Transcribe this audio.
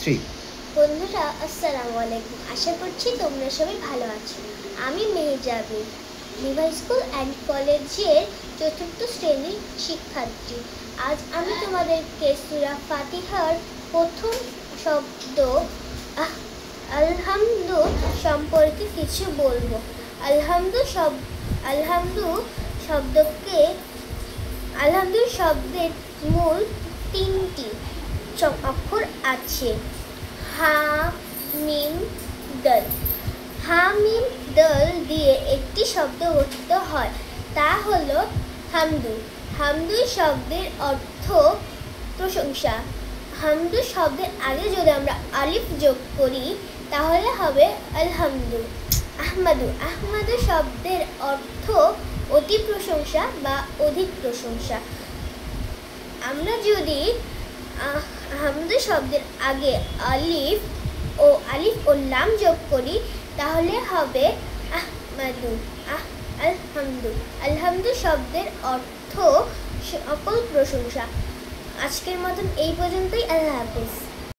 3। বন্ধুরা আসসালামু আলাইকুম। আশা করছি তোমরা সবাই ভালো আছো। আমি মেহজাবিন, লিভার স্কুল অ্যান্ড কলেজের ৪র্থ শ্রেণীর শিক্ষার্থী। আজ আমি তোমাদেরকে সূরা ফাতিহার প্রথম শব্দ আলহামদু সম্পর্কে কিছু বলবো। আলহামদু শব্দের মূল 3টি অক্ষর আছে, হা মিম দল। হা মিম দল দিয়ে একটি শব্দ গঠিত হয়, তা হলো হামদু। হামদু শব্দের অর্থ প্রশংসা। হামদু শব্দের আগে যদি আমরা আলিফ যোগ করি তাহলে হবে আলহামদু। আহমাদু শব্দের অর্থ অতি প্রশংসা বা অধিক প্রশংসা। আমরা যদি হামদু শব্দের আগে আলিফ ও লাম যোগ করি তাহলে হবে আহমাদু। আলহামদু শব্দের অর্থ সকল প্রশংসা। আজকের মতন এই পর্যন্তই। আল্লাহ হাফেজ।